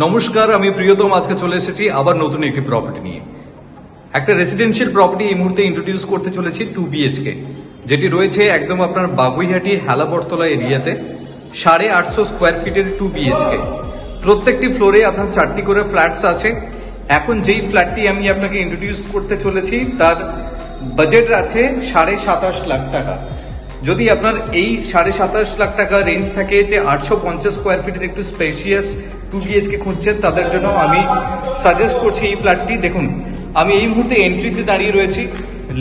নমস্কার, আমি প্রিয়তম আজকে চলে এসেছি আবার নতুন একটি প্রপার্টি নিয়ে। একটা রেসিডেন্সিয়াল প্রপার্টি এই মুহূর্তে ইন্ট্রোডিউস করতে চলেছি 2BHK, যেটি রয়েছে একদম আপনার বাগুইহাটি হেলাবরতলা এরিয়াতে 850 স্কোয়ার ফিটের 2BHK। প্রত্যেকটি ফ্লোরে আপনার 4টি করে ফ্ল্যাটস আছে। এখন যেই ফ্ল্যাটটি আমি আপনাকে ইন্ট্রোডিউস করতে চলেছি তার বাজেট আছে 27.5 লাখ টাকা। যদি আপনার এই 27.5 লাখ টাকা রেঞ্জ থাকে যে 850 স্কোয়ার ফিটের একটু স্পেশিয়াস 2BHK খুঁজছেন, তাদের জন্য আমি সাজেস্ট করছি এই ফ্ল্যাটটি। দেখুন, আমি এই মুহূর্তে এন্ট্রিতে দাঁড়িয়ে রয়েছি।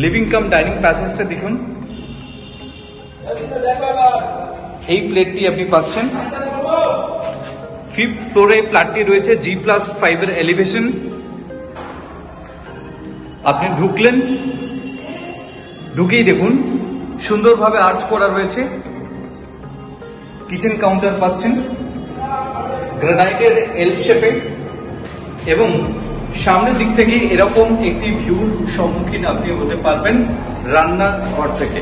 লিভিং কাম ডাইনিং প্যাসেজটা দেখুন। এই ফ্ল্যাটটি আপনি পাচ্ছেন 5th ফ্লোরে। ফ্ল্যাটটি রয়েছে G+5 এর এলিভেশন। আপনি ঢুকলেন, ঢুকেই দেখুন সুন্দরভাবে আর্চ করা রয়েছে। কিচেন কাউন্টার পাচ্ছেন গ্রানাইটের এল শেপে, এবং সামনের দিক থেকে এরকম একটি ভিউর সম্মুখীন আপনি হতে পারবেন রান্নার ঘর থেকে।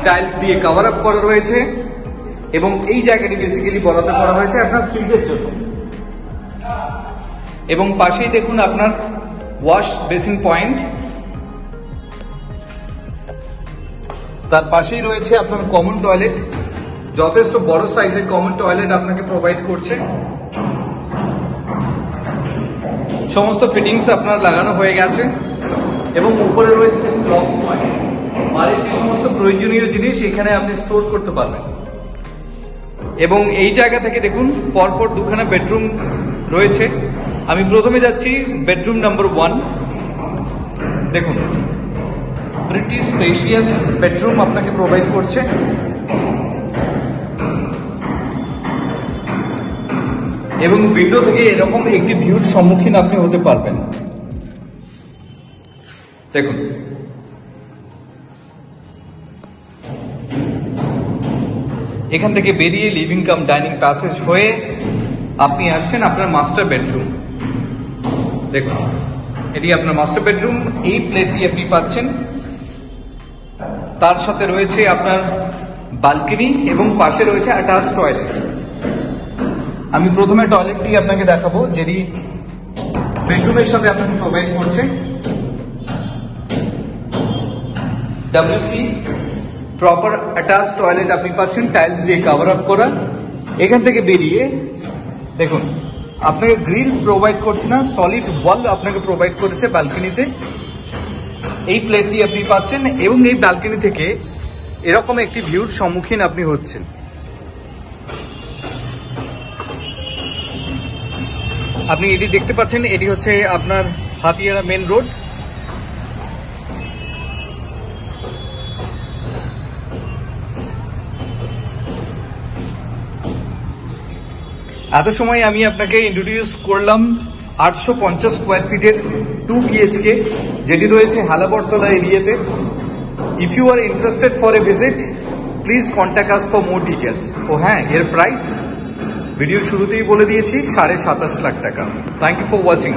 টাইলস দিয়ে কভার আপ করা রয়েছে, এবং এই জায়গাটি বেসিক্যালি বরাদ্দ করা হয়েছে আপনার ফ্রিজের জন্য। এবং পাশেই দেখুন আপনার ওয়াশ বেসিন পয়েন্ট, তার পাশেই রয়েছে আপনার কমন টয়লেট। যথেষ্ট বড় সাইজের কমন টয়লেট আপনাকে প্রোভাইড করছে। সমস্ত ফিটিংস আপনার লাগানো হয়ে গেছে, এবং উপরে রয়েছে লক পয়েন্ট। বাড়ির যে সমস্ত প্রয়োজনীয় জিনিস এখানে আপনি স্টোর করতে পারবেন। এবং এই জায়গা থেকে দেখুন পরপর দুখানা বেডরুম রয়েছে। আমি প্রথমে যাচ্ছি বেডরুম নাম্বার 1। দেখুন, প্রিটি স্পেশিয়াস বেডরুম আপনাকে প্রোভাইড করছে। এবং উইন্ডো থেকে এরকম একটি ভিউর সম্মুখীন আপনি হতে পারবেন। দেখুন, এখান থেকে বেরিয়ে লিভিং কাম ডাইনিং প্যাসেজ হয়ে আপনি আসছেন আপনার মাস্টার বেডরুম। দেখুন, এটি আপনার মাস্টার বেডরুম। এই প্লেটটি আপনি পাচ্ছেন, তার সাথে রয়েছে আপনার বালকনি, এবং পাশে রয়েছে অ্যাটাচ টয়লেট। আমি প্রথমে টয়লেটটি আপনাকে দেখাবো, যেটি বেডরুমের সাথে আপনাকে প্রোভাইড করছে। WC প্রপার অ্যাটাচ টয়লেট আপনি পাচ্ছেন, টাইলস দিয়ে কভার আপ করা। এখান থেকে বেরিয়ে দেখুন, আপনাকে গ্রিল প্রোভাইড করছে না, সলিড ওয়াল আপনাকে প্রোভাইড করেছে ব্যালকনিতে। এই প্লেটটি আপনি পাচ্ছেন, এবং এই ব্যালকনি থেকে এরকম একটি ভিউর সম্মুখীন আপনি হচ্ছেন। আপনি এটি দেখতে পাচ্ছেন, এটি হচ্ছে আপনার হাতিয়ারা মেন রোড। এত সময় আমি আপনাকে ইন্ট্রোডিউস করলাম 850 স্কোয়ার ফিটের 2BHK, যেটি রয়েছে হেলাবরতলা এরিয়াতে। If you are interested for a visit, please contact us for more details. ও হ্যাঁ, এর প্রাইস ভিডিওর শুরুতেই বলে দিয়েছি 27.5 লাখ টাকা। Thank you for watching.